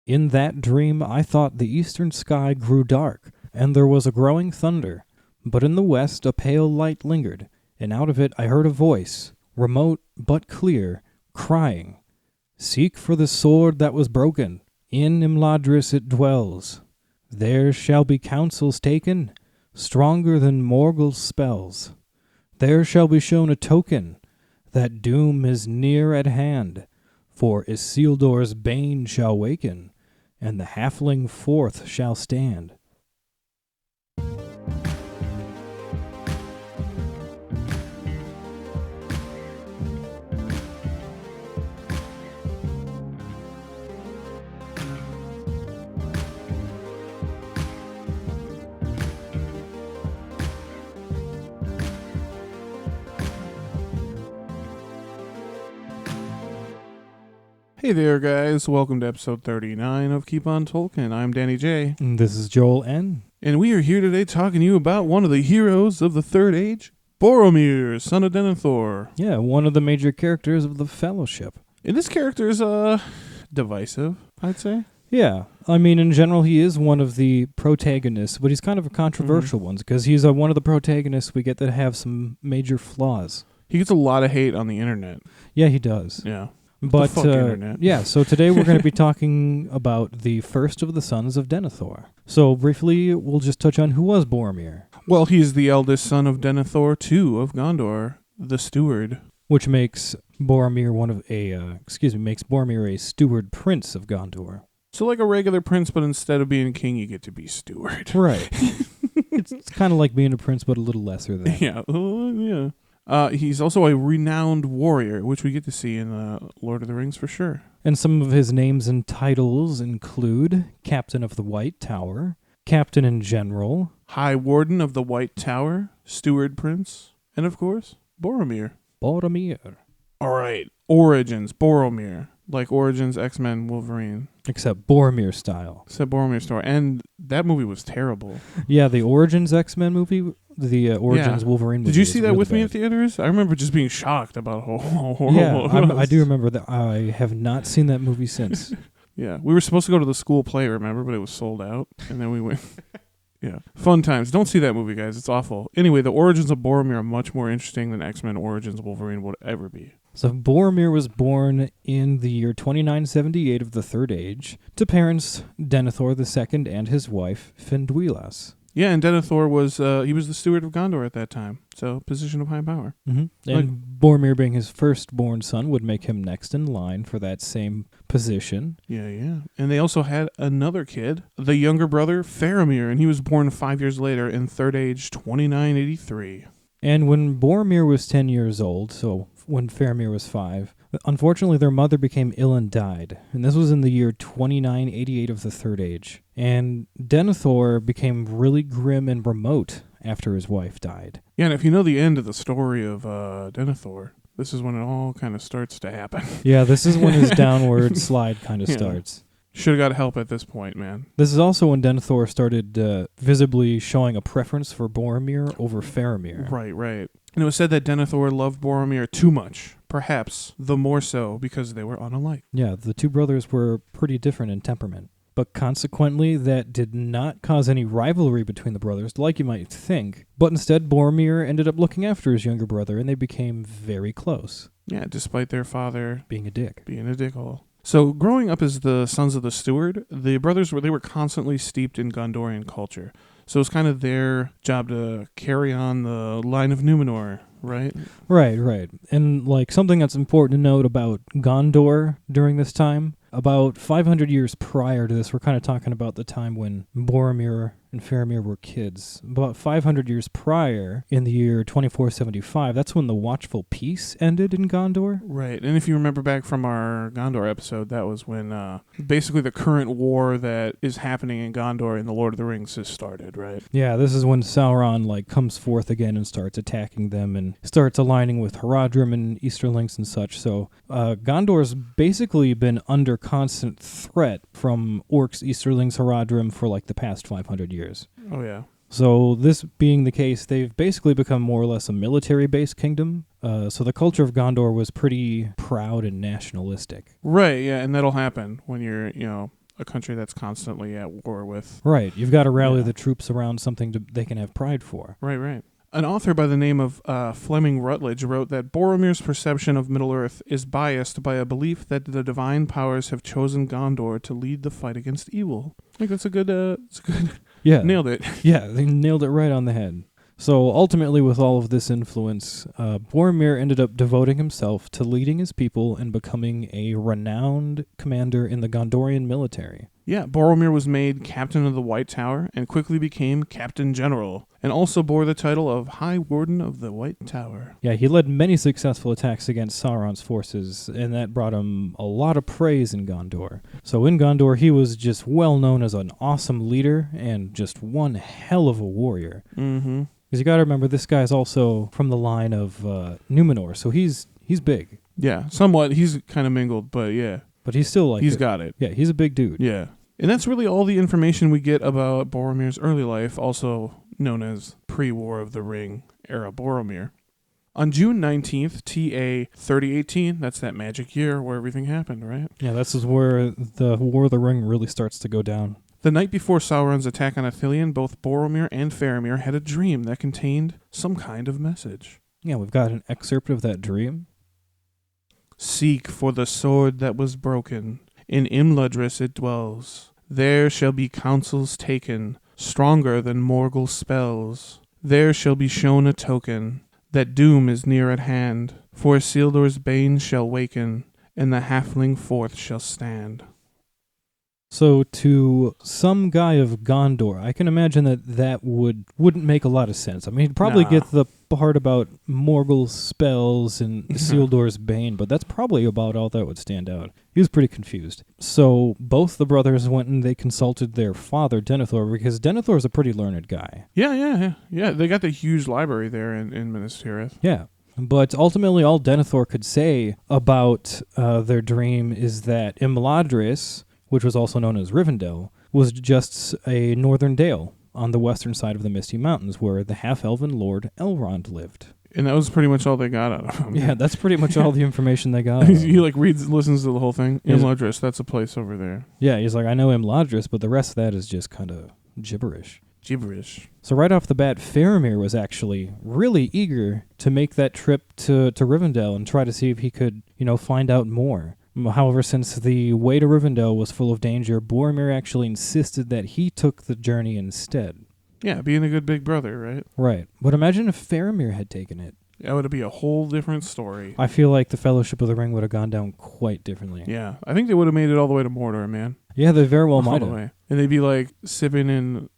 In that dream I thought the eastern sky grew dark, and there was a growing thunder. But in the west a pale light lingered, and out of it I heard a voice, remote but clear, crying, "Seek for the sword that was broken. In Imladris it dwells. There shall be counsels taken, stronger than Morgul's spells. There shall be shown a token that doom is near at hand, for Isildur's bane shall waken, and the halfling forth shall stand." Hey there, guys. Welcome to episode 39 of Keep On Tolkien. I'm Danny J. And this is Joel N. And we are here today talking to you about one of the heroes of the Third Age, Boromir, son of Denethor. Yeah, one of the major characters of the Fellowship. And this character is divisive, I'd say. Yeah, I mean, in general, he is one of the protagonists, but he's kind of a controversial one, because he's one of the protagonists we get that have some major flaws. He gets a lot of hate on the internet. Yeah, he does. Yeah. But the fuck internet. yeah, so today we're going to be talking about the first of the sons of Denethor. So briefly, we'll just touch on who was Boromir. Well, he's the eldest son of Denethor II of Gondor, the steward. Which makes Boromir makes Boromir a steward prince of Gondor. So like a regular prince, but instead of being king, you get to be steward. Right. It's kind of like being a prince, but a little lesser than. Yeah, yeah. He's also a renowned warrior, which we get to see in Lord of the Rings for sure. And some of his names and titles include Captain of the White Tower, Captain in General, High Warden of the White Tower, Steward Prince, and of course, Boromir. Boromir. All right, Origins, Boromir. Like Origins, X-Men, Wolverine. Except Boromir style. Except Boromir story. And that movie was terrible. Yeah, the Origins X-Men movie, the Origins Wolverine movie. Did you see that really with me bad. at theaters? I remember just being shocked about how horrible Yeah, it was. I do remember that. I have not seen that movie since. Yeah, we were supposed to go to the school play, remember, but it was sold out. And then we went... Yeah. Fun times. Don't see that movie, guys. It's awful. Anyway, the origins of Boromir are much more interesting than X-Men Origins Wolverine would ever be. So Boromir was born in the year 2978 of the Third Age to parents Denethor II and his wife Finduilas. Yeah, and Denethor was he was the steward of Gondor at that time, so position of high power. Mm-hmm. And Boromir being his firstborn son would make him next in line for that same position. Yeah. And they also had another kid, the younger brother, Faramir, and he was born 5 years later in Third Age 2983. And when Boromir was 10 years old, so when Faramir was 5, unfortunately their mother became ill and died. And this was in the year 2988 of the Third Age. And Denethor became really grim and remote after his wife died. Yeah, and if you know the end of the story of Denethor, this is when it all kind of starts to happen. Yeah, this is when his downward slide kind of starts. Should have got help at this point, man. This is also when Denethor started visibly showing a preference for Boromir over Faramir. Right. And it was said that Denethor loved Boromir too much, perhaps the more so because they were unalike. Yeah, the two brothers were pretty different in temperament. But consequently, that did not cause any rivalry between the brothers, like you might think. But instead, Boromir ended up looking after his younger brother, and they became very close. Yeah, despite their father being a dick. Being a dickhole. So, growing up as the sons of the steward, the brothers were constantly steeped in Gondorian culture. So it's kind of their job to carry on the line of Numenor, right? Right. And like something that's important to note about Gondor during this time, about 500 years prior to this, we're kind of talking about the time when Boromir and Faramir were kids. About 500 years prior, in the year 2475, that's when the Watchful Peace ended in Gondor. Right, and if you remember back from our Gondor episode, that was when basically the current war that is happening in Gondor in the Lord of the Rings has started, right? Yeah, this is when Sauron comes forth again and starts attacking them and starts aligning with Haradrim and Easterlings and such. So Gondor's basically been under constant threat from orcs, Easterlings, Haradrim for the past 500 years. Oh, yeah. So this being the case, they've basically become more or less a military-based kingdom. So the culture of Gondor was pretty proud and nationalistic. Right, yeah, and that'll happen when you're, a country that's constantly at war with. Right. You've got to rally Yeah. the troops around something they can have pride for. Right. An author by the name of Fleming Rutledge wrote that Boromir's perception of Middle-earth is biased by a belief that the divine powers have chosen Gondor to lead the fight against evil. I think that's a good. Yeah. Nailed it. Yeah, they nailed it right on the head. So ultimately, with all of this influence, Boromir ended up devoting himself to leading his people and becoming a renowned commander in the Gondorian military. Yeah, Boromir was made captain of the White Tower and quickly became Captain General, and also bore the title of High Warden of the White Tower. Yeah, he led many successful attacks against Sauron's forces, and that brought him a lot of praise in Gondor. So in Gondor, he was just well known as an awesome leader and just one hell of a warrior. Mm-hmm. Because you got to remember, this guy's also from the line of Numenor, so he's big. Yeah, somewhat. He's kind of mingled, but yeah. But he's still like... He's got it. Yeah, he's a big dude. Yeah. And that's really all the information we get about Boromir's early life, also known as pre-War of the Ring era Boromir. On June 19th, TA 3018, that's that magic year where everything happened, right? Yeah, this is where the War of the Ring really starts to go down. The night before Sauron's attack on Ithilien, both Boromir and Faramir had a dream that contained some kind of message. Yeah, we've got an excerpt of that dream. Seek for the sword that was broken. In Imladris it dwells. There shall be counsels taken, stronger than Morgul spells. There shall be shown a token, that doom is near at hand. For Isildur's bane shall waken, and the halfling forth shall stand. So to some guy of Gondor, I can imagine that wouldn't make a lot of sense. I mean, he'd probably Nah. get the part about Morgul's spells and Isildur's bane, but that's probably about all that would stand out. He was pretty confused. So both the brothers went and they consulted their father, Denethor, because Denethor's a pretty learned guy. Yeah. They got the huge library there in Minas Tirith. Yeah. But ultimately, all Denethor could say about their dream is that Imladris, which was also known as Rivendell, was just a northern dale on the western side of the Misty Mountains where the half-elven Lord Elrond lived. And that was pretty much all they got out of him. Yeah, that's pretty much all the information they got. He listens to the whole thing. Is- Imladris, that's a place over there. Yeah, he's like, I know Imladris, but the rest of that is just kind of gibberish. Gibberish. So right off the bat, Faramir was actually really eager to make that trip to Rivendell and try to see if he could, find out more. However, since the way to Rivendell was full of danger, Boromir actually insisted that he took the journey instead. Yeah, being a good big brother, right? Right. But imagine if Faramir had taken it. That would be a whole different story. I feel like the Fellowship of the Ring would have gone down quite differently. Yeah, I think they would have made it all the way to Mordor, man. Yeah, they very well might All the have. way. And they'd be like sipping in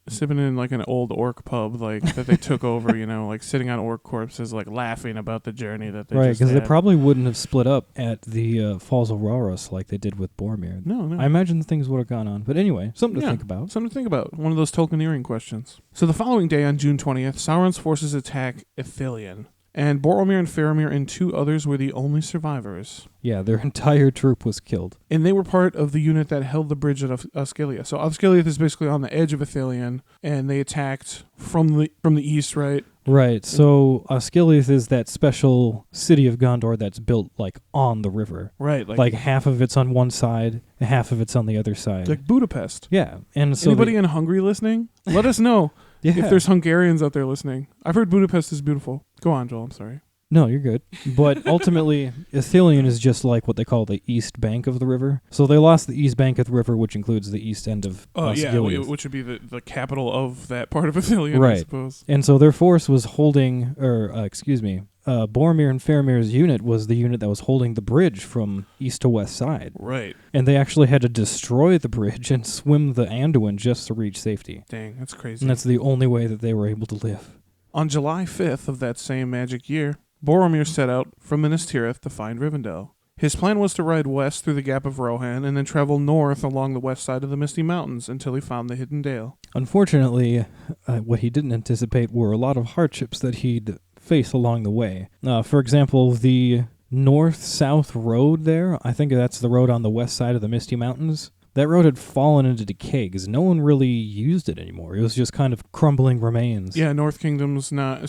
like an old orc pub like that they took over, like sitting on orc corpses, like laughing about the journey that they Right, just because they had. probably wouldn't have split up at the Falls of Rauros like they did with Boromir. No. I imagine things would have gone on. But anyway, something to think about. Something to think about. One of those Tolkieneering questions. So the following day on June 20th, Sauron's forces attack Ithilien. And Boromir and Faramir and two others were the only survivors. Yeah, their entire troop was killed. And they were part of the unit that held the bridge at Osgiliath. So Osgiliath is basically on the edge of Ithilien, and they attacked from the east, right? Right, so Osgiliath is that special city of Gondor that's built, on the river. Right. Like half of it's on one side, and half of it's on the other side. Like Budapest. Yeah, and so... Anybody in Hungary listening? Let us know yeah. if there's Hungarians out there listening. I've heard Budapest is beautiful. Go on, Joel. I'm sorry. No, you're good. But ultimately, Ithilien is just like what they call the east bank of the river. So they lost the east bank of the river, which includes the east end of Osgiliath. Which would be the capital of that part of Ithilien, Right. I suppose. And so their force was holding, Boromir and Faramir's unit was the unit that was holding the bridge from east to west side. Right. And they actually had to destroy the bridge and swim the Anduin just to reach safety. Dang, that's crazy. And that's the only way that they were able to live. On July 5th of that same magic year, Boromir set out from Minas Tirith to find Rivendell. His plan was to ride west through the Gap of Rohan and then travel north along the west side of the Misty Mountains until he found the Hidden Dale. Unfortunately, what he didn't anticipate were a lot of hardships that he'd face along the way. For example, the north-south road there, I think that's the road on the west side of the Misty Mountains, that road had fallen into decay because no one really used it anymore. It was just kind of crumbling remains. Yeah, South Kingdom's not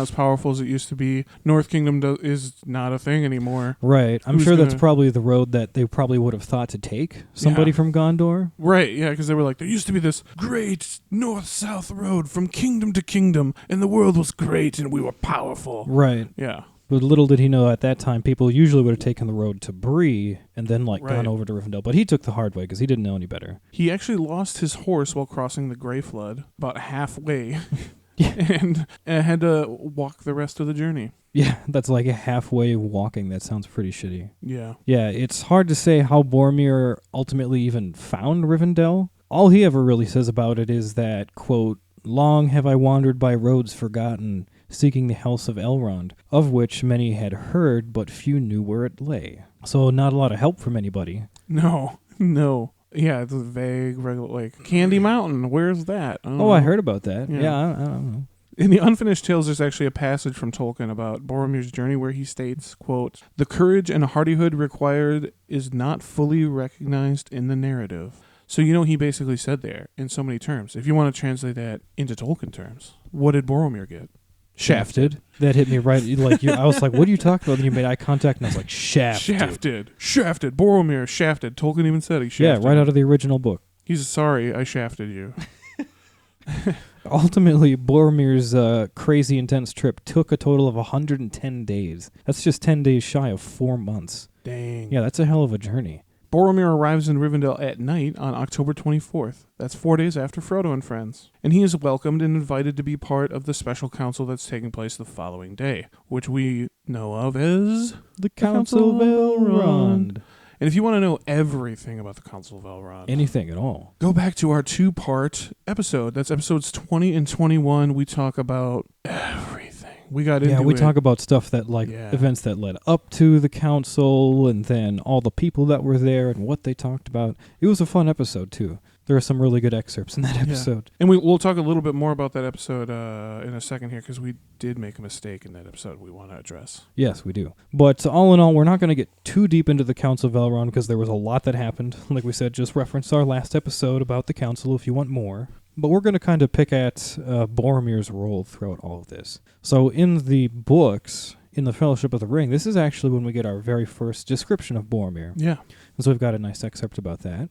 as powerful as it used to be. North Kingdom is not a thing anymore. Right. I'm sure that's probably the road that they probably would have thought to take, somebody from Gondor. Right, yeah, because they were like, there used to be this great north-south road from kingdom to kingdom, and the world was great, and we were powerful. Right. Yeah. But little did he know at that time, people usually would have taken the road to Bree and then gone over to Rivendell. But he took the hard way because he didn't know any better. He actually lost his horse while crossing the Grey Flood about halfway and had to walk the rest of the journey. Yeah, that's like a halfway walking. That sounds pretty shitty. Yeah. Yeah, it's hard to say how Boromir ultimately even found Rivendell. All he ever really says about it is that, quote, "Long have I wandered by roads forgotten, seeking the house of Elrond, of which many had heard, but few knew where it lay." So not a lot of help from anybody. No. Yeah, it's a vague, like, Candy Mountain, where's that? I heard about that. Yeah, I don't know. In the Unfinished Tales, there's actually a passage from Tolkien about Boromir's journey where he states, quote, "The courage and hardihood required is not fully recognized in the narrative." So he basically said there, in so many terms, if you want to translate that into Tolkien terms, what did Boromir get? Shafted. That hit me right. I was like, what are you talking about? And you made eye contact, and I was like, shafted. Shafted. Boromir, shafted. Tolkien even said he shafted. Yeah, right out of the original book. He's sorry, I shafted you. Ultimately, Boromir's crazy intense trip took a total of 110 days. That's just 10 days shy of 4 months. Dang. Yeah, that's a hell of a journey. Boromir arrives in Rivendell at night on October 24th. That's 4 days after Frodo and friends. And he is welcomed and invited to be part of the special council that's taking place the following day, which we know of as the Council of Elrond. And if you want to know everything about the Council of Elrond, anything at all, go back to our 2-part episode. That's episodes 20 and 21. We talk about everything. We talk about stuff that events that led up to the council, and then all the people that were there and what they talked about. It was a fun episode too. There are some really good excerpts in that episode. And we'll talk a little bit more about that episode in a second here, because we did make a mistake in that episode we want to address. Yes, we do. But all in all, we're not going to get too deep into the Council of Elrond because there was a lot that happened. Like we said, just reference our last episode about the council if you want more. But we're going to kind of pick at Boromir's role throughout all of this. So in the books, in the Fellowship of the Ring, this is actually when we get our very first description of Boromir. Yeah. And so we've got a nice excerpt about that.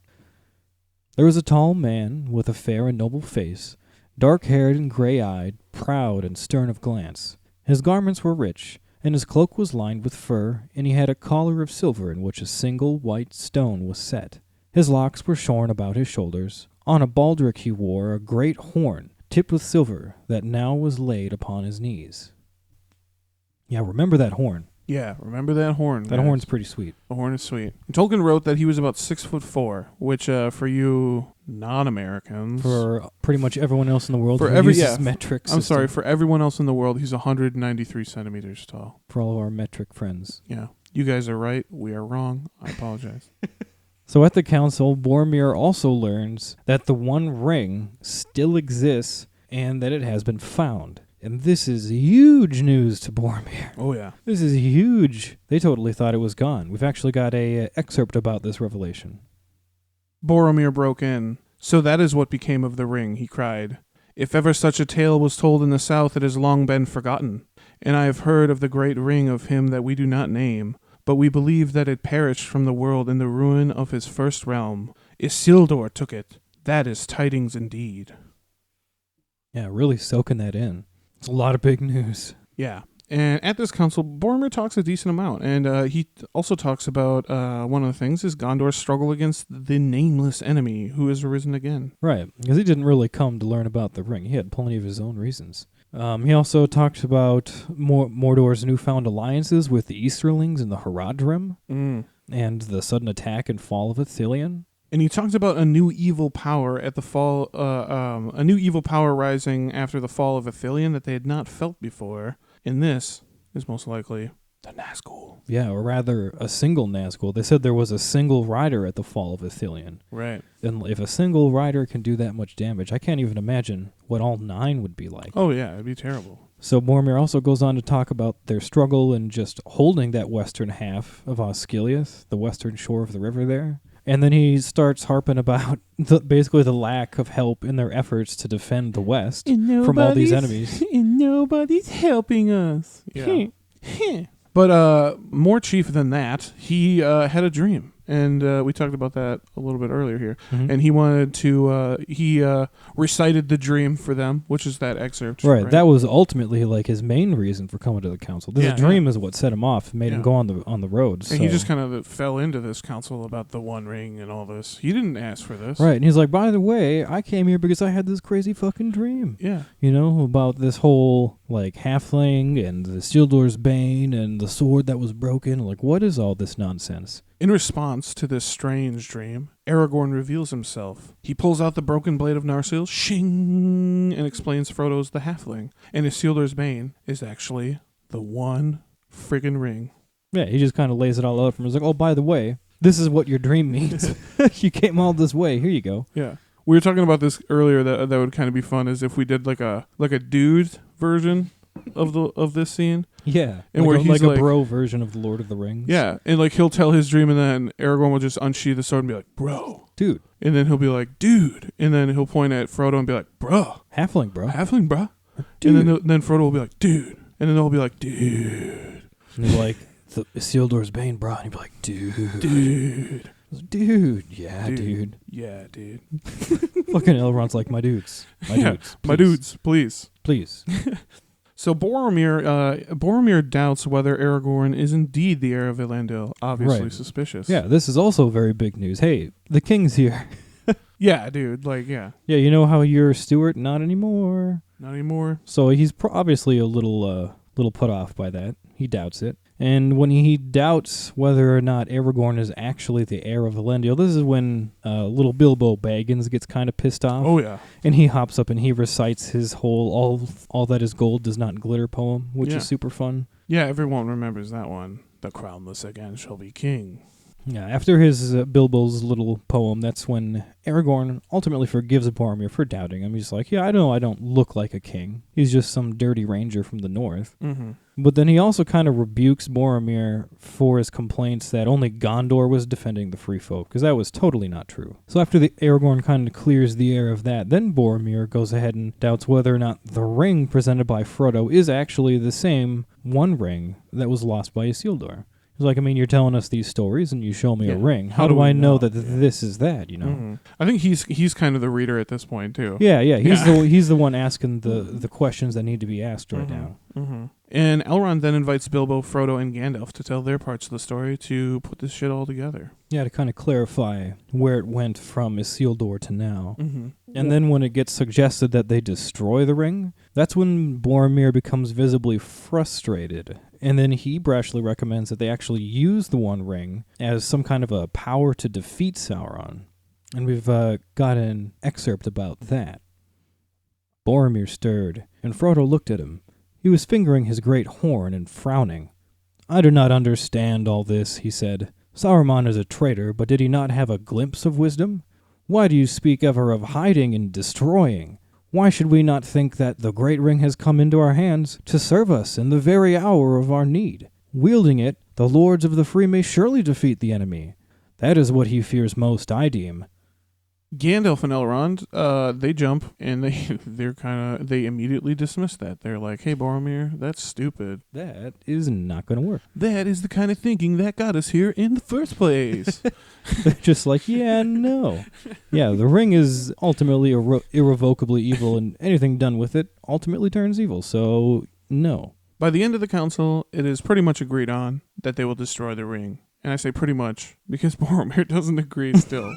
"There was a tall man with a fair and noble face, dark-haired and gray-eyed, proud and stern of glance. His garments were rich, and his cloak was lined with fur, and he had a collar of silver in which a single white stone was set. His locks were shorn about his shoulders. On a baldric he wore a great horn, tipped with silver, that now was laid upon his knees." Yeah, remember that horn. Yeah, remember that horn. That horn's pretty sweet. The horn is sweet. And Tolkien wrote that he was about 6'4", which for you non-Americans, for pretty much everyone else in the world, who uses metric system. I'm sorry, for everyone else in the world, he's 193 centimeters tall. For all of our metric friends. Yeah, you guys are right. We are wrong. I apologize. So at the council, Boromir also learns that the One Ring still exists and that it has been found. And this is huge news to Boromir. Oh, yeah. This is huge. They totally thought it was gone. We've actually got a excerpt about this revelation. Boromir broke in. "So that is what became of the ring," he cried. "If ever such a tale was told in the south, it has long been forgotten. And I have heard of the great ring of him that we do not name, but we believe that it perished from the world in the ruin of his first realm. Isildur took it. That is tidings indeed." Yeah, really soaking that in. It's a lot of big news. Yeah. And at this council, Boromir talks a decent amount. And he also talks about one of the things is Gondor's struggle against the nameless enemy who has arisen again. Right, because he didn't really come to learn about the ring. He had plenty of his own reasons. He also talks about Mordor's newfound alliances with the Easterlings and the Haradrim, and the sudden attack and fall of Ithilien. And he talks about a new evil power at the fall, a new evil power rising after the fall of Ithilien that they had not felt before. And this is most likely the Nazgul. Yeah, or rather a single Nazgul. They said there was a single rider at the fall of Ithilien. Right. And if a single rider can do that much damage, I can't even imagine what all 9 would be like. Oh, yeah, it'd be terrible. So Boromir also goes on to talk about their struggle in just holding that western half of Osgiliath, the western shore of the river there. And then he starts harping about basically the lack of help in their efforts to defend the West from all these enemies. And nobody's helping us. Yeah. But more chief than that, he had a dream. And we talked about that a little bit earlier here. Mm-hmm. And he wanted to, he recited the dream for them, which is that excerpt. Right. That was ultimately like his main reason for coming to the council. This dream is what set him off, made him go on the road. And he just kind of fell into this council about the One Ring and all this. He didn't ask for this. Right. And he's like, by the way, I came here because I had this crazy fucking dream. Yeah. You know, about this whole like halfling and the Isildur's Bane and the sword that was broken. Like, what is all this nonsense? In response to this strange dream, Aragorn reveals himself. He pulls out the broken blade of Narsil, shing, and explains Frodo's the halfling. And Isildur's Bane is actually the one friggin' ring. Yeah, he just kind of lays it all out for him. He's like, oh, by the way, this is what your dream means. You came all this way. Here you go. Yeah. We were talking about this earlier, that would kind of be fun, is if we did like a dude version of this scene. Yeah, and like where he's like a bro version of the Lord of the Rings. Yeah, and like he'll tell his dream, and then Aragorn will just unsheath the sword and be like, "Bro, dude," and then he'll be like, "Dude," and then he'll point at Frodo and be like, "Bro, halfling, bro, dude," and then Frodo will be like, "Dude," and then they'll be like, "Dude," and he's like, "The Isildur's Bane, bro," and he'll be like, "Dude." Yeah, dude. Yeah, dude. Fucking Elrond's like, my dudes, please. So Boromir doubts whether Aragorn is indeed the heir of Elendil. Obviously suspicious. Yeah, this is also very big news. Hey, the king's here. Yeah, dude. Like, yeah. Yeah, you know how you're Stewart? Not anymore. So he's obviously a little put off by that. He doubts it. And when he doubts whether or not Aragorn is actually the heir of Elendil, this is when little Bilbo Baggins gets kind of pissed off. Oh, yeah. And he hops up and he recites his whole all that is gold does not glitter poem, which is super fun. Yeah, everyone remembers that one. The crownless again shall be king. Yeah, after his Bilbo's little poem, that's when Aragorn ultimately forgives Boromir for doubting him. He's like, yeah, I know I don't look like a king. He's just some dirty ranger from the north. Mm-hmm. But then he also kind of rebukes Boromir for his complaints that only Gondor was defending the free folk, because that was totally not true. So after Aragorn kind of clears the air of that, then Boromir goes ahead and doubts whether or not the ring presented by Frodo is actually the same one ring that was lost by Isildur. He's like, I mean, you're telling us these stories and you show me a ring. How do I know that this is that, you know? Mm-hmm. I think he's kind of the reader at this point, too. Yeah. He's the one asking the questions that need to be asked right now. Mm-hmm. And Elrond then invites Bilbo, Frodo, and Gandalf to tell their parts of the story to put this shit all together. Yeah, to kind of clarify where it went from Isildur to now. Mm-hmm. And then when it gets suggested that they destroy the ring, that's when Boromir becomes visibly frustrated. And then he brashly recommends that they actually use the One Ring as some kind of a power to defeat Sauron. And we've got an excerpt about that. Boromir stirred, and Frodo looked at him. He was fingering his great horn and frowning. I do not understand all this, he said. Saruman is a traitor, but did he not have a glimpse of wisdom? Why do you speak ever of hiding and destroying? Why should we not think that the great ring has come into our hands to serve us in the very hour of our need? Wielding it, the lords of the free may surely defeat the enemy. That is what he fears most, I deem. Gandalf and Elrond, they jump and they immediately dismiss that. They're like, "Hey, Boromir, that's stupid. That is not going to work. That is the kind of thinking that got us here in the first place." They're just like, yeah, no. Yeah, the ring is ultimately irrevocably evil, and anything done with it ultimately turns evil, so no. By the end of the council, it is pretty much agreed on that they will destroy the ring. And I say pretty much because Boromir doesn't agree still.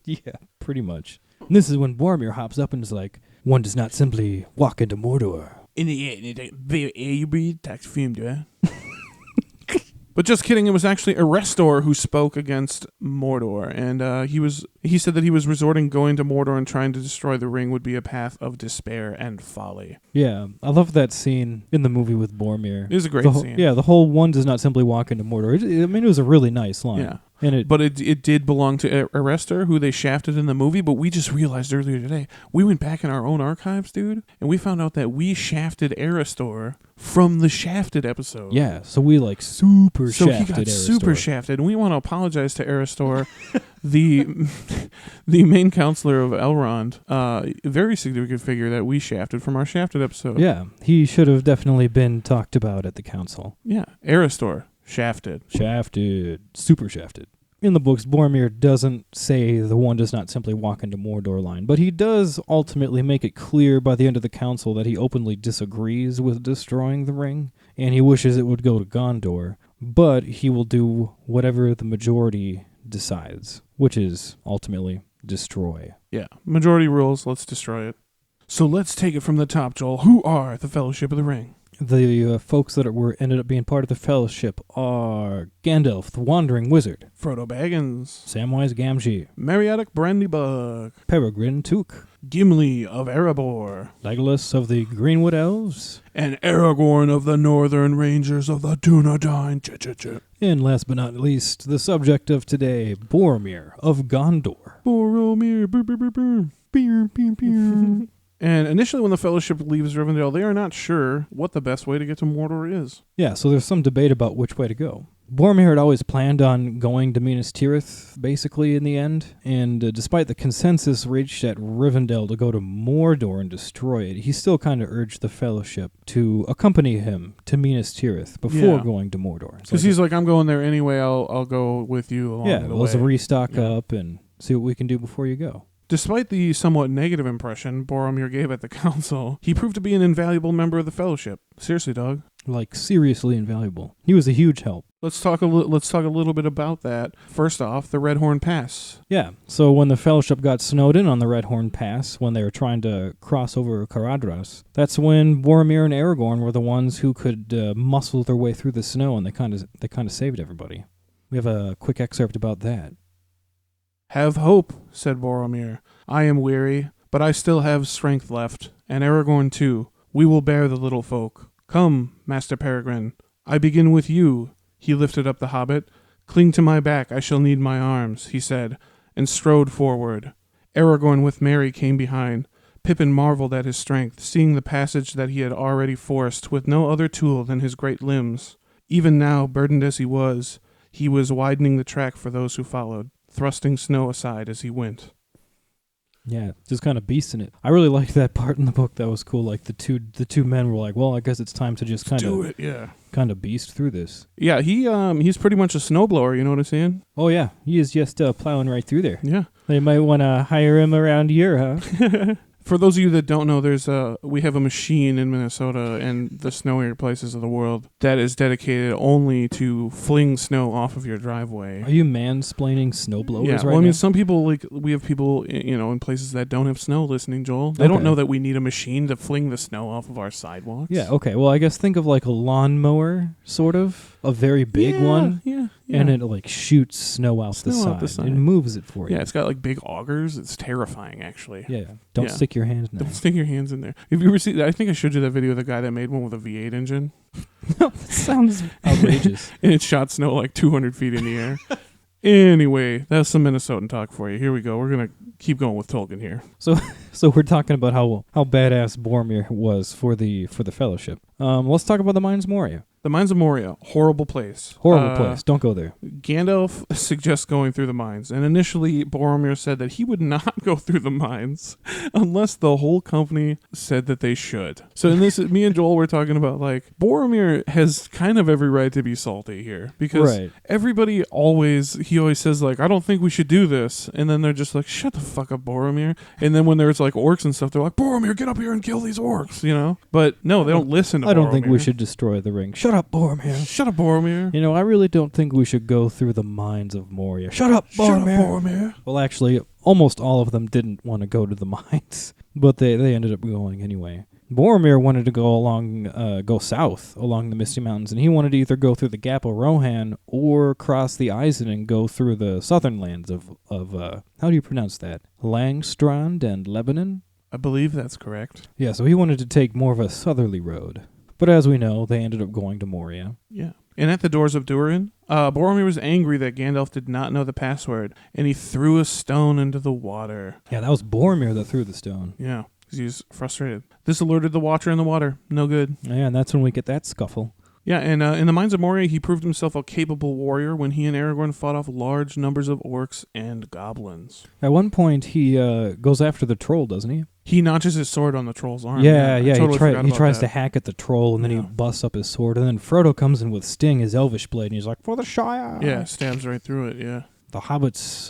Yeah, pretty much. And this is when Boromir hops up and is like, one does not simply walk into Mordor. In the air you breathe, tax fume, do I? But just kidding, it was actually Erestor who spoke against Mordor, and he said that he was going to Mordor and trying to destroy the ring would be a path of despair and folly. Yeah, I love that scene in the movie with Boromir. It was a great scene. Yeah, the whole one does not simply walk into Mordor. It was a really nice line. Yeah. But it did belong to Erestor, who they shafted in the movie, but we just realized earlier today, we went back in our own archives, dude, and we found out that we shafted Erestor from the Shafted episode. Yeah, so we like super So shafted he got Aristor. super shafted, and we want to apologize to Aristor, the main counselor of Elrond, very significant figure that we shafted from our Shafted episode. Yeah, he should have definitely been talked about at the council. Yeah, Aristor, shafted. Shafted. Super shafted. In the books, Boromir doesn't say the one does not simply walk into Mordor line, but he does ultimately make it clear by the end of the council that he openly disagrees with destroying the ring, and he wishes it would go to Gondor, but he will do whatever the majority decides, which is ultimately destroy. Yeah, majority rules, let's destroy it. So let's take it from the top, Joel. Who are the Fellowship of the Ring? The folks that ended up being part of the Fellowship are Gandalf, the Wandering Wizard, Frodo Baggins, Samwise Gamgee, Meriadoc Brandybug, Peregrine Took, Gimli of Erebor, Legolas of the Greenwood Elves, and Aragorn of the Northern Rangers of the Dunedain. and last but not least, the subject of today, Boromir of Gondor. Boromir. And initially when the Fellowship leaves Rivendell, they are not sure what the best way to get to Mordor is. Yeah, so there's some debate about which way to go. Boromir had always planned on going to Minas Tirith, basically, in the end, and despite the consensus reached at Rivendell to go to Mordor and destroy it, he still kind of urged the Fellowship to accompany him to Minas Tirith before going to Mordor. Because he's like, I'm going there anyway, I'll go with you along the way. Let's restock up and see what we can do before you go. Despite the somewhat negative impression Boromir gave at the council, he proved to be an invaluable member of the Fellowship. Seriously, dog. Like, seriously invaluable. He was a huge help. Let's talk a little bit about that. First off, the Redhorn Pass. Yeah, so when the Fellowship got snowed in on the Redhorn Pass, when they were trying to cross over Caradhras, that's when Boromir and Aragorn were the ones who could muscle their way through the snow, and they kind of saved everybody. We have a quick excerpt about that. Have hope, said Boromir. I am weary, but I still have strength left, and Aragorn too. We will bear the little folk. Come, Master Peregrine. I begin with you. He lifted up the hobbit. Cling to my back, I shall need my arms, he said, and strode forward. Aragorn with Merry came behind. Pippin marveled at his strength, seeing the passage that he had already forced with no other tool than his great limbs. Even now, burdened as he was widening the track for those who followed, thrusting snow aside as he went. Yeah, just kind of beasting it. I really liked that part in the book. That was cool. Like the two men were like, "Well, I guess it's time to just kind of beast through this." Yeah, he's pretty much a snowblower. You know what I'm saying? Oh yeah, he is just plowing right through there. Yeah, they might want to hire him around here, huh? For those of you that don't know, we have a machine in Minnesota and the snowier places of the world that is dedicated only to fling snow off of your driveway. Are you mansplaining snowblowers right now? Well, I mean, some people, we have people, in places that don't have snow listening, Joel. They don't know that we need a machine to fling the snow off of our sidewalks. Yeah, okay. Well, I guess think of like a lawnmower, sort of. A very big one. Yeah. And it like shoots snow out the side. And moves it for you. Yeah, it's got like big augers. It's terrifying, actually. Yeah. Don't stick your hands in there. Don't stick your hands in there. Have you ever seen that? I think I showed you that video of the guy that made one with a V8 engine. No, that sounds outrageous. And it shot snow like 200 feet in the air. Anyway, that's some Minnesotan talk for you. Here we go. We're going to keep going with Tolkien here. So we're talking about how badass Boromir was for the Fellowship. Let's talk about the Mines Moria. The Mines of Moria, horrible place. Horrible place. Don't go there. Gandalf suggests going through the mines, and initially Boromir said that he would not go through the mines unless the whole company said that they should. So in this, me and Joel were talking about, like, Boromir has kind of every right to be salty here, because everybody always says, like, I don't think we should do this, and then they're just like, shut the fuck up, Boromir. And then when there's like orcs and stuff, they're like, Boromir, get up here and kill these orcs, But no, they don't listen to Boromir. I don't think we should destroy the ring. Shut up, Boromir. Shut up, Boromir. I really don't think we should go through the mines of Moria. Shut up, Boromir. Shut up, Boromir. Well, actually, almost all of them didn't want to go to the mines, but they ended up going anyway. Boromir wanted to go south along the Misty Mountains, and he wanted to either go through the Gap of Rohan or cross the Isen and go through the southern lands of how do you pronounce that? Langstrand and Lebanon? I believe that's correct. Yeah, so he wanted to take more of a southerly road. But as we know, they ended up going to Moria. Yeah. And at the doors of Durin, Boromir was angry that Gandalf did not know the password, and he threw a stone into the water. Yeah, that was Boromir that threw the stone. Yeah. because he was frustrated. This alerted the Watcher in the water. No good. Yeah, and that's when we get that scuffle. Yeah, and in the Mines of Moria, he proved himself a capable warrior when he and Aragorn fought off large numbers of orcs and goblins. At one point, he goes after the troll, doesn't he? He notches his sword on the troll's arm. Yeah. I totally He tries that. to hack at the troll, and then he busts up his sword, and then Frodo comes in with Sting, his elvish blade, and he's like, "For the Shire!" Yeah, stabs right through it, yeah. The Hobbit's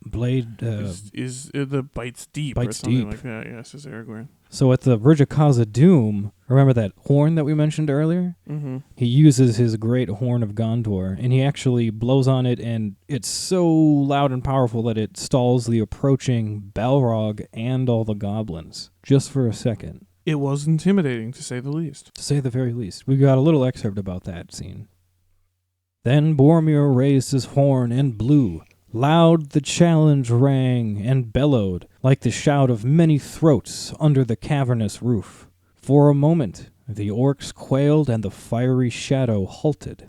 blade... is the bites deep bites or something deep. like that, yeah, says Aragorn. So at the Bridge of Khazad-dûm, remember that horn that we mentioned earlier? Mm-hmm. He uses his great horn of Gondor, and he actually blows on it, and it's so loud and powerful that it stalls the approaching Balrog and all the goblins, just for a second. It was intimidating, to say the least. To say the very least. We got a little excerpt about that scene. Then Boromir raised his horn and blew. Loud the challenge rang and bellowed, like the shout of many throats under the cavernous roof. For a moment, the orcs quailed and the fiery shadow halted.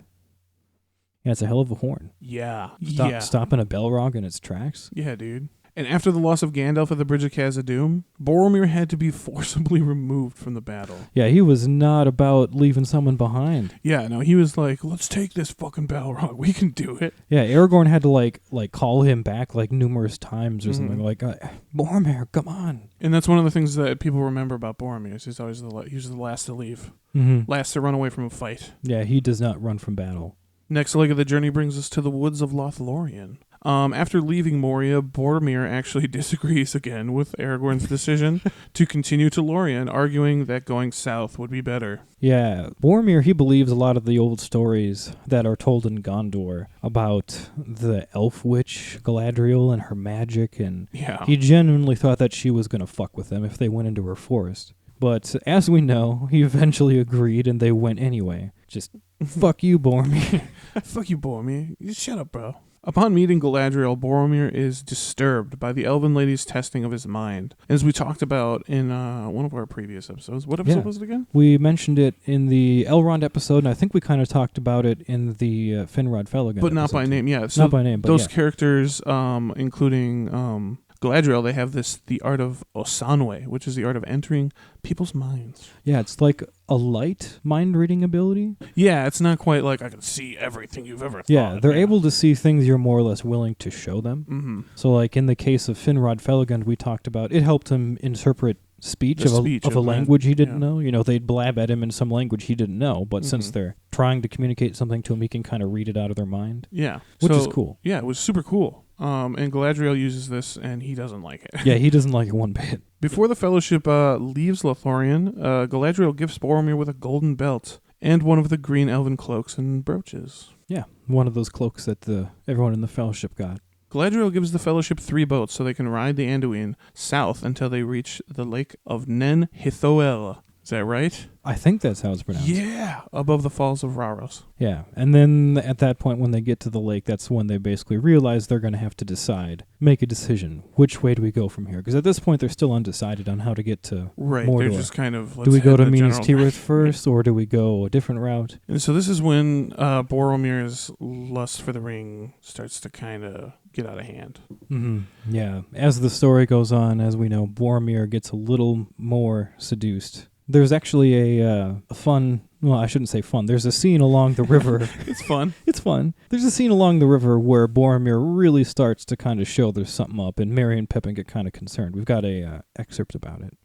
Yeah, it's a hell of a horn. Yeah. Stopping a Balrog in its tracks. Yeah, dude. And after the loss of Gandalf at the Bridge of Khazad-dûm, Boromir had to be forcibly removed from the battle. Yeah, he was not about leaving someone behind. Yeah, no, he was like, let's take this fucking Balrog. We can do it. Yeah, Aragorn had to like call him back like numerous times or something. Like, Boromir, come on. And that's one of the things that people remember about Boromir. Is he's always he was the last to leave. Mm-hmm. Last to run away from a fight. Yeah, he does not run from battle. Next leg of the journey brings us to the woods of Lothlorien. After leaving Moria, Boromir actually disagrees again with Aragorn's decision to continue to Lorien, arguing that going south would be better. Yeah, Boromir, he believes a lot of the old stories that are told in Gondor about the elf witch Galadriel and her magic, and he genuinely thought that she was going to fuck with them if they went into her forest. But as we know, he eventually agreed and they went anyway. Just, fuck you, Boromir. Fuck you, Boromir. You shut up, bro. Upon meeting Galadriel, Boromir is disturbed by the Elven Lady's testing of his mind. As we talked about in one of our previous episodes. What episode was it again? We mentioned it in the Elrond episode, and I think we kind of talked about it in the Finrod Felagund But not by name, yeah. So not by name, but those characters, including Galadriel, they have the art of Osanwe, which is the art of entering people's minds. Yeah, it's like a light mind-reading ability. Yeah, it's not quite like I can see everything you've ever thought. Yeah, they're able to see things you're more or less willing to show them. Mm-hmm. So like in the case of Finrod Felagund, we talked about, it helped him interpret speech of a language he didn't know. You know, they'd blab at him in some language he didn't know, but since they're trying to communicate something to him, he can kind of read it out of their mind. Yeah. Which is cool. Yeah, it was super cool. And Galadriel uses this, and he doesn't like it. Yeah, he doesn't like it one bit. Before the Fellowship leaves Lothlorien, Galadriel gifts Boromir with a golden belt and one of the green elven cloaks and brooches. Yeah, one of those cloaks that everyone in the Fellowship got. Galadriel gives the Fellowship 3 boats so they can ride the Anduin south until they reach the lake of Nen Hithoel. Is that right? I think that's how it's pronounced. Yeah, above the falls of Raros. Yeah, and then at that point when they get to the lake, that's when they basically realize they're going to have to make a decision. Which way do we go from here? Because at this point, they're still undecided on how to get to Mordor. They're just kind of, do we go to Minas Tirith first, or do we go a different route? And so this is when Boromir's lust for the ring starts to kind of get out of hand. Mm-hmm. Yeah, as the story goes on, as we know, Boromir gets a little more seduced. There's actually a fun, well, I shouldn't say fun. There's a scene along the river. It's fun. It's fun. There's a scene along the river where Boromir really starts to kind of show there's something up, and Merry and Pippin get kind of concerned. We've got a excerpt about it.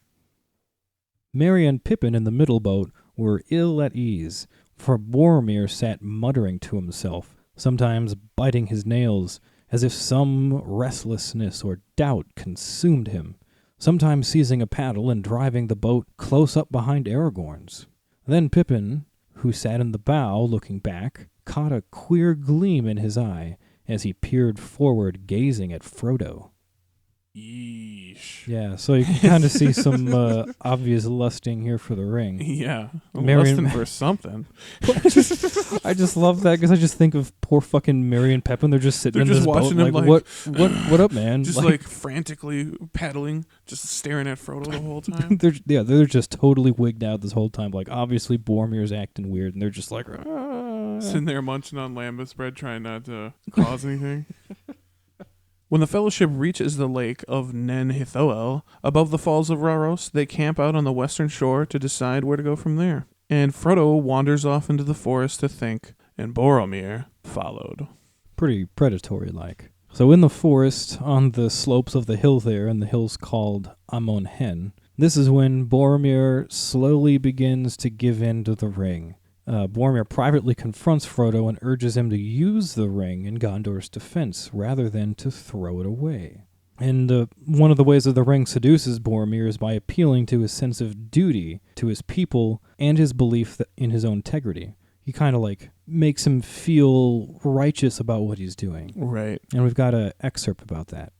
Merry and Pippin in the middle boat were ill at ease, for Boromir sat muttering to himself, sometimes biting his nails, as if some restlessness or doubt consumed him, sometimes seizing a paddle and driving the boat close up behind Aragorn's. Then Pippin, who sat in the bow looking back, caught a queer gleam in his eye as he peered forward gazing at Frodo. Yeesh. Yeah, so you can kind of see some obvious lusting here for the ring. Yeah, lusting for something. I just love that because I just think of poor fucking Merry and Pippin. They're just sitting in this boat, him like, what up, man? Just like frantically paddling, just staring at Frodo the whole time. They're just totally wigged out this whole time. Like obviously Boromir's acting weird, and they're just like sitting there munching on lambus bread, trying not to cause anything. When the Fellowship reaches the lake of Nen Hithoel, above the falls of Raros, they camp out on the western shore to decide where to go from there. And Frodo wanders off into the forest to think, and Boromir followed. Pretty predatory-like. So in the forest, on the slopes of the hill there, and the hill's called Amon Hen, this is when Boromir slowly begins to give in to the ring. Boromir privately confronts Frodo and urges him to use the ring in Gondor's defense rather than to throw it away. And one of the ways that the ring seduces Boromir is by appealing to his sense of duty to his people and his belief in his own integrity. He kind of like makes him feel righteous about what he's doing. Right. And we've got an excerpt about that.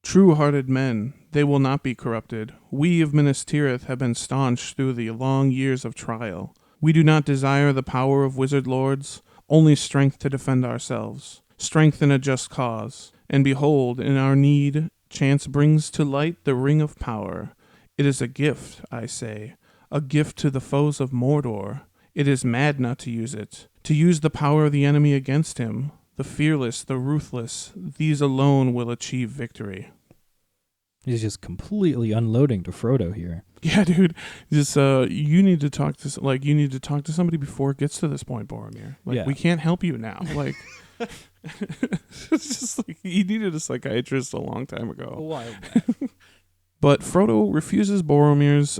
True-hearted men, they will not be corrupted. We of Minas Tirith have been staunch through the long years of trial. We do not desire the power of wizard lords, only strength to defend ourselves, strength in a just cause. And behold, in our need, chance brings to light the ring of power. It is a gift, I say, a gift to the foes of Mordor. It is mad not to use it, to use the power of the enemy against him. The fearless, the ruthless, these alone will achieve victory. He's just completely unloading to Frodo here. Yeah, dude. Just you need to talk to somebody before it gets to this point, Boromir. We can't help you now. Like it's just like he needed a psychiatrist a long time ago. A while back. But Frodo refuses Boromir's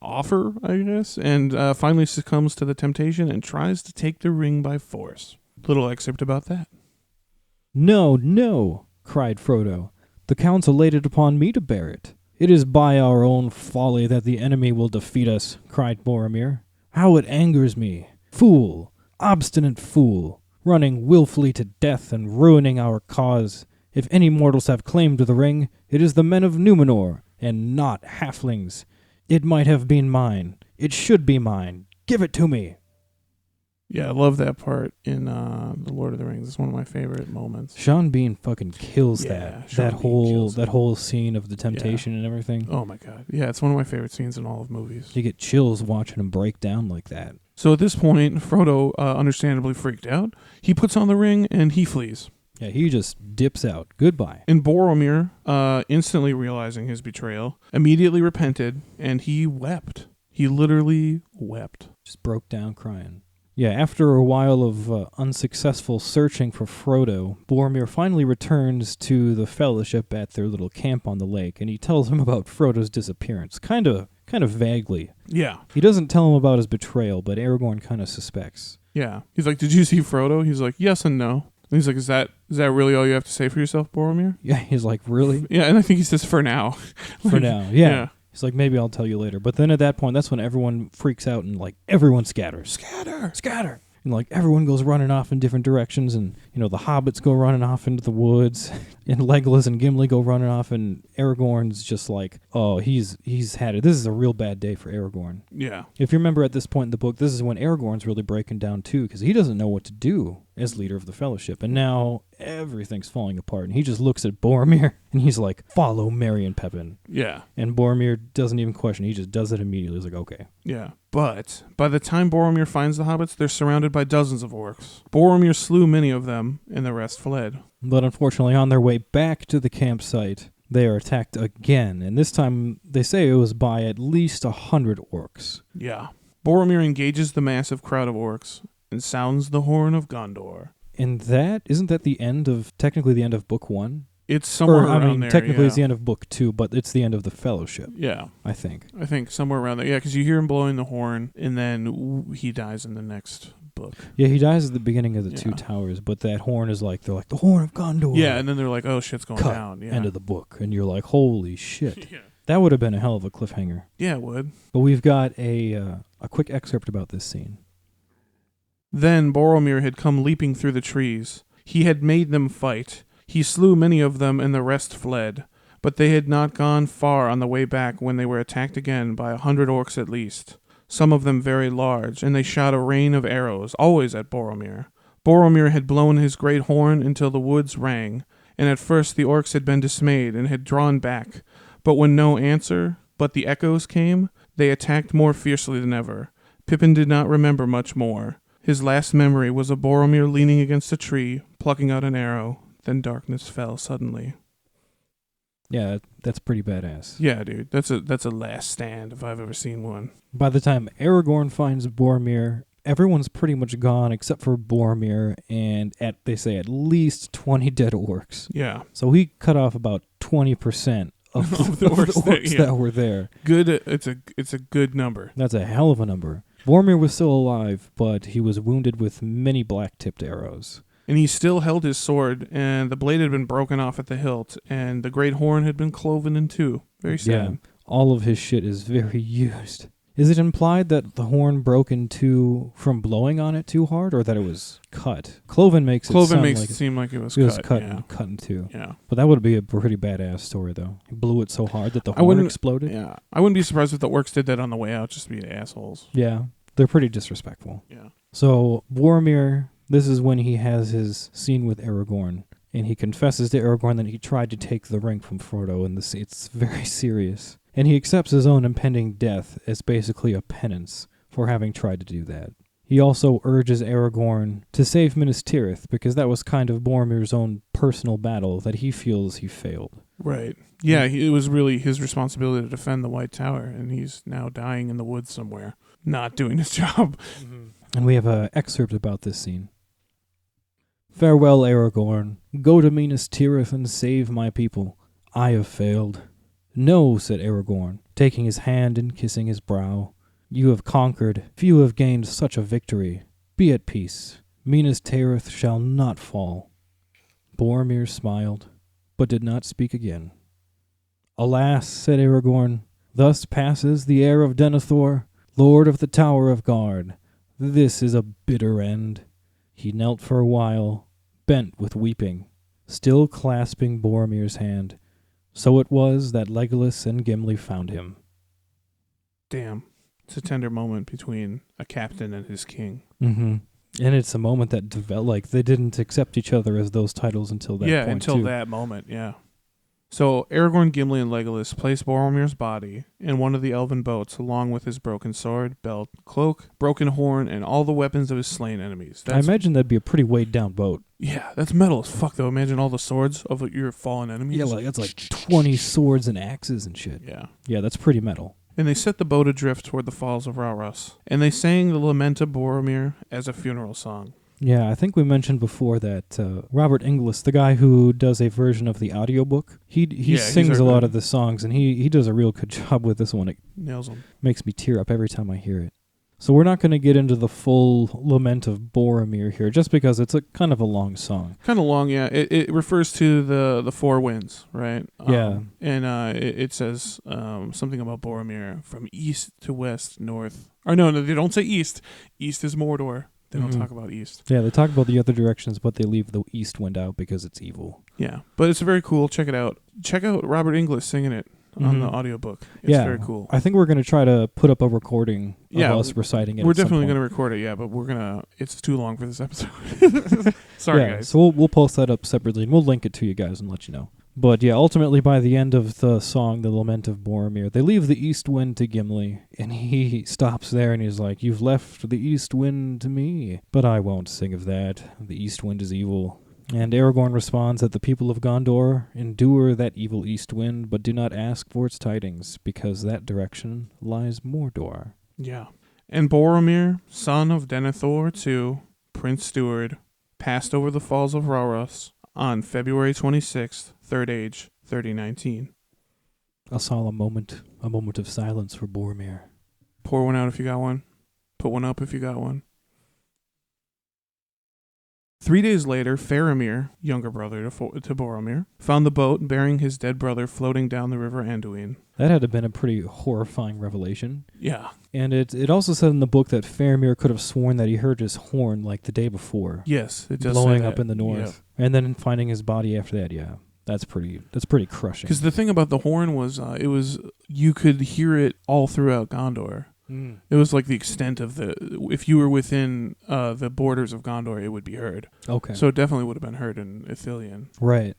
offer, I guess, and finally succumbs to the temptation and tries to take the ring by force. Little excerpt about that. No, no, cried Frodo. The council laid it upon me to bear it. It is by our own folly that the enemy will defeat us, cried Boromir. How it angers me. Fool, obstinate fool, running willfully to death and ruining our cause. If any mortals have claim to the ring, it is the men of Númenor, and not halflings. It might have been mine. It should be mine. Give it to me. Yeah, I love that part in The Lord of the Rings. It's one of my favorite moments. Sean Bean fucking kills Yeah, that whole scene of the temptation and everything. Oh my god. Yeah, it's one of my favorite scenes in all of movies. You get chills watching him break down like that. So at this point, Frodo, understandably freaked out, he puts on the ring and he flees. Yeah, he just dips out. Goodbye. And Boromir, instantly realizing his betrayal, immediately repented, and he wept. He literally wept. Just broke down crying. Yeah, after a while of unsuccessful searching for Frodo, Boromir finally returns to the Fellowship at their little camp on the lake, and he tells him about Frodo's disappearance, kind of vaguely. Yeah. He doesn't tell him about his betrayal, but Aragorn kind of suspects. Yeah. He's like, "Did you see Frodo?" He's like, "Yes and no." And he's like, "Is that really all you have to say for yourself, Boromir?" Yeah, he's like, "Really?" Yeah, and I think he says, "For now." For now, yeah. He's like, maybe I'll tell you later. But then at that point, that's when everyone freaks out and, like, everyone scatters. Scatter! And, like, everyone goes running off in different directions. And, you know, the hobbits go running off into the woods. And Legolas and Gimli go running off. And Aragorn's just like, oh, he's had it. This is a real bad day for Aragorn. Yeah. If you remember at this point in the book, this is when Aragorn's really breaking down, too. Because he doesn't know what to do as leader of the Fellowship. And now everything's falling apart. And he just looks at Boromir. And he's like, follow Merry and Pippin. Yeah. And Boromir doesn't even question. He just does it immediately. He's like, okay. Yeah. But by the time Boromir finds the hobbits, they're surrounded by dozens of orcs. Boromir slew many of them, and the rest fled. But unfortunately, on their way back to the campsite, they are attacked again. And this time, they say it was by at least 100 orcs. Yeah. Boromir engages the massive crowd of orcs and sounds the horn of Gondor. And isn't that technically the end of book 1? It's somewhere around there. Technically it's the end of book 2, but it's the end of the Fellowship. Yeah. I think somewhere around there. Yeah, because you hear him blowing the horn, and then he dies in the next book. Yeah, he dies at the beginning of the Two Towers, but that horn is like, they're like, the horn of Gondor. Yeah, and then they're like, oh, shit's going down. Yeah. End of the book. And you're like, holy shit. Yeah. That would have been a hell of a cliffhanger. Yeah, it would. But we've got a quick excerpt about this scene. Then Boromir had come leaping through the trees. He had made them fight. He slew many of them, and the rest fled. But they had not gone far on the way back when they were attacked again by 100 orcs at least, some of them very large, and they shot a rain of arrows, always at Boromir. Boromir had blown his great horn until the woods rang, and at first the orcs had been dismayed and had drawn back. But when no answer, but the echoes came, they attacked more fiercely than ever. Pippin did not remember much more. His last memory was of Boromir leaning against a tree, plucking out an arrow. Then darkness fell suddenly. Yeah, that's pretty badass. Yeah, dude. That's a last stand if I've ever seen one. By the time Aragorn finds Boromir, everyone's pretty much gone except for Boromir and they say at least 20 dead orcs. Yeah. So he cut off about 20% of the orcs that were there. Good. It's a good number. That's a hell of a number. Boromir was still alive, but he was wounded with many black-tipped arrows. And he still held his sword, and the blade had been broken off at the hilt, and the great horn had been cloven in two. Very sad. Yeah, all of his shit is very used. Is it implied that the horn broke in two from blowing on it too hard, or that it was cut? Cloven makes it seem like it was cut in two. Yeah. But that would be a pretty badass story, though. He blew it so hard that the horn exploded. Yeah. I wouldn't be surprised if the orcs did that on the way out, just to be assholes. Yeah. They're pretty disrespectful. Yeah. So, Boromir, this is when he has his scene with Aragorn, and he confesses to Aragorn that he tried to take the ring from Frodo, and it's very serious. And he accepts his own impending death as basically a penance for having tried to do that. He also urges Aragorn to save Minas Tirith, because that was kind of Boromir's own personal battle that he feels he failed. Right. Yeah, it was really his responsibility to defend the White Tower, and he's now dying in the woods somewhere, not doing his job. Mm-hmm. And we have an excerpt about this scene. Farewell, Aragorn. Go to Minas Tirith and save my people. I have failed. No, said Aragorn, taking his hand and kissing his brow. You have conquered. Few have gained such a victory. Be at peace. Minas Tirith shall not fall. Boromir smiled, but did not speak again. Alas, said Aragorn, thus passes the heir of Denethor, lord of the Tower of Guard. This is a bitter end. He knelt for a while, bent with weeping, still clasping Boromir's hand. So it was that Legolas and Gimli found him. Damn. It's a tender moment between a captain and his king. Mm-hmm. And it's a moment that they didn't accept each other as those titles until that point. Yeah, until that moment, yeah. So Aragorn, Gimli, and Legolas place Boromir's body in one of the elven boats along with his broken sword, belt, cloak, broken horn, and all the weapons of his slain enemies. I imagine that'd be a pretty weighed down boat. Yeah, that's metal as fuck, though. Imagine all the swords of your fallen enemies. Yeah, that's like 20 swords and axes and shit. Yeah. Yeah, that's pretty metal. And they set the boat adrift toward the falls of Rauros. And they sang the Lament of Boromir as a funeral song. Yeah, I think we mentioned before that Robert Inglis, the guy who does a version of the audiobook, he sings a lot of the songs, and he does a real good job with this one. It nails them. Makes me tear up every time I hear it. So we're not going to get into the full Lament of Boromir here, just because it's a kind of a long song. Kind of long, yeah. It refers to the four winds, right? Yeah. And it says something about Boromir from east to west, north. Or no, they don't say east. East is Mordor. They don't talk about east. Yeah, they talk about the other directions, but they leave the east wind out because it's evil. Yeah, but it's very cool. Check it out. Check out Robert Inglis singing it on the audiobook. It's very cool. I think we're going to try to put up a recording of us reciting it. We're definitely going to record it, but it's too long for this episode. Sorry, guys. So we'll post that up separately, and we'll link it to you guys and let you know. But yeah, ultimately by the end of the song, The Lament of Boromir, they leave the east wind to Gimli, and he stops there and he's like, you've left the east wind to me, but I won't sing of that. The east wind is evil. And Aragorn responds that the people of Gondor endure that evil east wind, but do not ask for its tidings, because that direction lies Mordor. Yeah. And Boromir, son of Denethor II, Prince Steward, passed over the falls of Rauros on February 26th, third age, 3019. A solemn moment, a moment of silence for Boromir. Pour one out if you got one. Put one up if you got one. 3 days later, Faramir, younger brother to Boromir, found the boat bearing his dead brother floating down the river Anduin. That had to have been a pretty horrifying revelation. Yeah. And it also said in the book that Faramir could have sworn that he heard his horn like the day before. Yes, it does blowing say up that. in the north. Yeah. And then finding his body after that, yeah. That's pretty crushing. Because the thing about the horn was, you could hear it all throughout Gondor. Mm. It was like the extent of if you were within the borders of Gondor, it would be heard. Okay. So it definitely would have been heard in Ithilien. Right.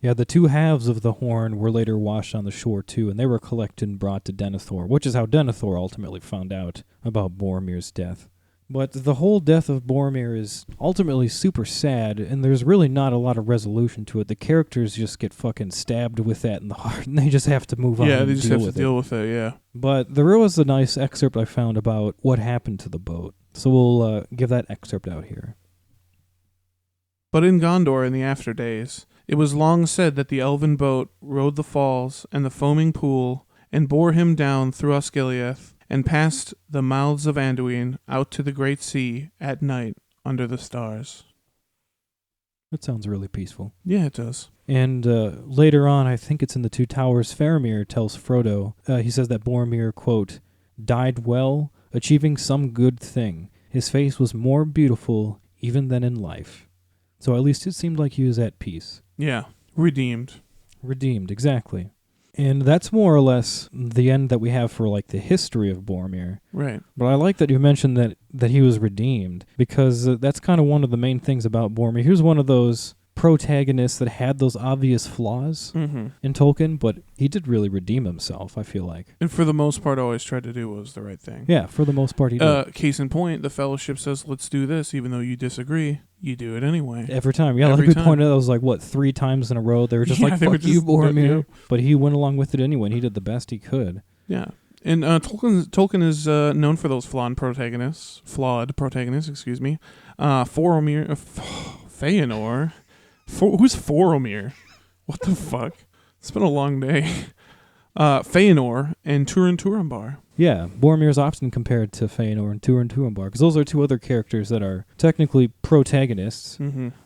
Yeah, the two halves of the horn were later washed on the shore too, and they were collected and brought to Denethor, which is how Denethor ultimately found out about Boromir's death. But the whole death of Boromir is ultimately super sad, and there's really not a lot of resolution to it. The characters just get fucking stabbed with that in the heart, and they just have to move on Yeah, and they just deal have to with deal it. with it, yeah. But there was a nice excerpt I found about what happened to the boat. So we'll give that excerpt out here. But in Gondor in the after days, it was long said that the elven boat rode the falls and the foaming pool, and bore him down through Osgiliath, and past the mouths of Anduin out to the great sea at night under the stars. That sounds really peaceful. Yeah, it does. And later on, I think it's in the Two Towers, Faramir tells Frodo, he says that Boromir, quote, died well, achieving some good thing. His face was more beautiful even than in life. So at least it seemed like he was at peace. Yeah, redeemed. Redeemed, exactly. And that's more or less the end that we have for like the history of Boromir. Right. But I like that you mentioned that he was redeemed, because that's kind of one of the main things about Boromir. He was one of those protagonists that had those obvious flaws in Tolkien, but he did really redeem himself, I feel like. And for the most part, always tried to do what was the right thing. Yeah, for the most part he did. Case in point, the Fellowship says, let's do this, even though you disagree. You do it anyway. Every time. Yeah, Every like we time. pointed out, it was like, what, 3 times in a row? They were just like, they were fuck you, just- Boromir. yeah. But he went along with it anyway, and he did the best he could. Yeah. And Tolkien is known for those flawed protagonists, excuse me. Fëanor. Who's Boromir? What the fuck? It's been a long day. Fëanor and Turin Turambar. Yeah, Boromir is often compared to Fëanor and Turin Turambar, because those are 2 other characters that are technically protagonists,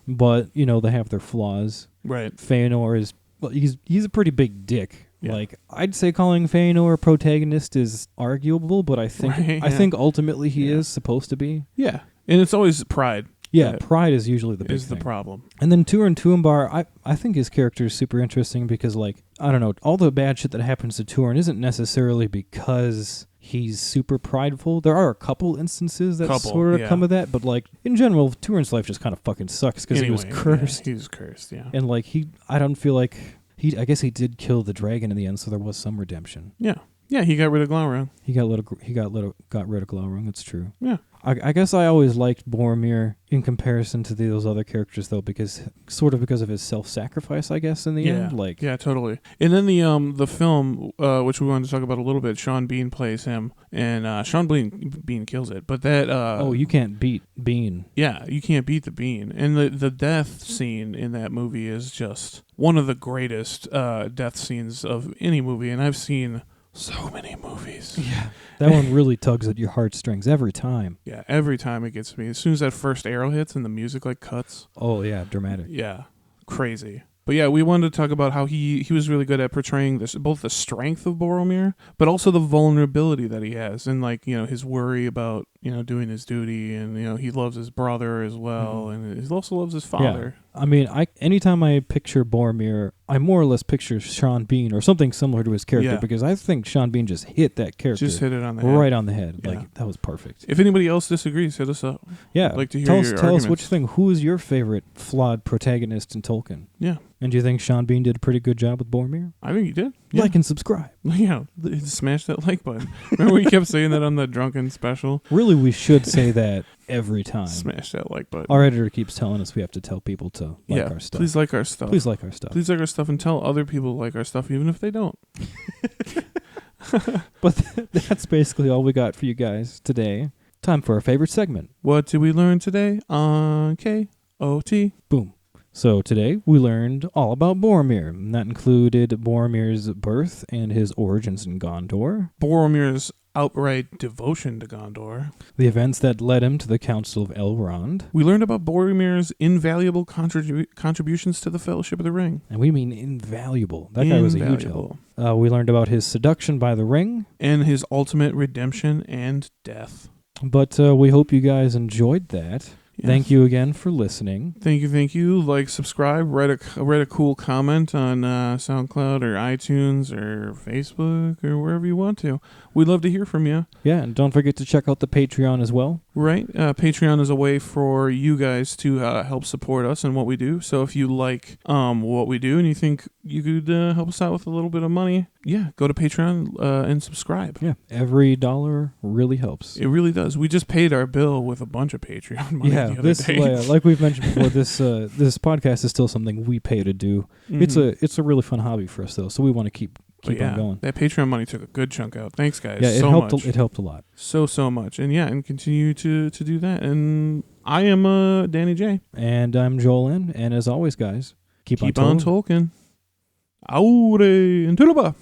but, you know, they have their flaws. Right. Fëanor is, well, he's a pretty big dick. Yeah. Like, I'd say calling Fëanor a protagonist is arguable, but I think Right, I yeah. think ultimately he Yeah. is supposed to be. Yeah. And it's always pride. Yeah, that pride is usually the big is the thing. problem. And then Turin Turambar, I think his character is super interesting because, like, I don't know, all the bad shit that happens to Turin isn't necessarily because he's super prideful. There are a couple instances that sort of come of that, but, like, in general, Turin's life just kind of fucking sucks because he was cursed. Yeah, he was cursed, yeah. And, like, I don't feel like I guess he did kill the dragon in the end, so there was some redemption. Yeah. Yeah, he got rid of Glaurung. He got rid of Glaurung. That's true. Yeah. I guess I always liked Boromir in comparison to those other characters, though, because of his self-sacrifice, I guess, in the end. Like, yeah, totally. And then the film, which we wanted to talk about a little bit, Sean Bean plays him, and Sean Bean kills it. But that you can't beat Bean. Yeah, you can't beat the Bean. And the death scene in that movie is just one of the greatest death scenes of any movie, and I've seen so many movies. Yeah. That one really tugs at your heartstrings every time. Yeah, every time it gets me. As soon as that first arrow hits and the music like cuts. Oh, yeah, dramatic. Yeah, crazy. But yeah, we wanted to talk about how he was really good at portraying this, both the strength of Boromir, but also the vulnerability that he has, and like, you know, his worry about, you know, doing his duty, and, you know, he loves his brother as well, and he also loves his father. Yeah. I mean, anytime I picture Boromir, I more or less picture Sean Bean or something similar to his character, because I think Sean Bean just hit that character. Just hit it on the head. Right on the head. Yeah. Like, that was perfect. If anybody else disagrees, hit us up. Yeah. I'd like to hear tell your us arguments. what you think. Who is your favorite flawed protagonist in Tolkien? Yeah. And do you think Sean Bean did a pretty good job with Boromir? I think he did. Yeah. Like and subscribe. Yeah, smash that like button. Remember we kept saying that on the drunken special? Really, we should say that every time. Smash that like button. Our editor keeps telling us we have to tell people to like our stuff. Please like our stuff. Please like our stuff. Please like our stuff and tell other people to like our stuff, even if they don't. But that's basically all we got for you guys today. Time for our favorite segment. What did we learn today on KOT? Boom. So today we learned all about Boromir, and that included Boromir's birth and his origins in Gondor, Boromir's outright devotion to Gondor, the events that led him to the Council of Elrond. We learned about Boromir's invaluable contributions to the Fellowship of the Ring. And we mean invaluable. That guy was a huge help. We learned about his seduction by the ring. And his ultimate redemption and death. But we hope you guys enjoyed that. Yes. Thank you again for listening. Thank you. Like, subscribe, write a cool comment on SoundCloud or iTunes or Facebook or wherever you want to. We'd love to hear from you. Yeah, and don't forget to check out the Patreon as well. Right. Patreon is a way for you guys to help support us and what we do. So if you like what we do and you think you could help us out with a little bit of money, yeah, go to Patreon and subscribe. Yeah, every dollar really helps. It really does. We just paid our bill with a bunch of Patreon money the other day. Like we've mentioned before, this podcast is still something we pay to do. Mm-hmm. It's a really fun hobby for us though, so we want to keep on going. That Patreon money took a good chunk out. Thanks, guys. Yeah, it helped a lot. So much. And continue to do that. And I am Danny J. And I'm Joel N. And as always, guys, keep on Tolkien. Aure and Tulaba.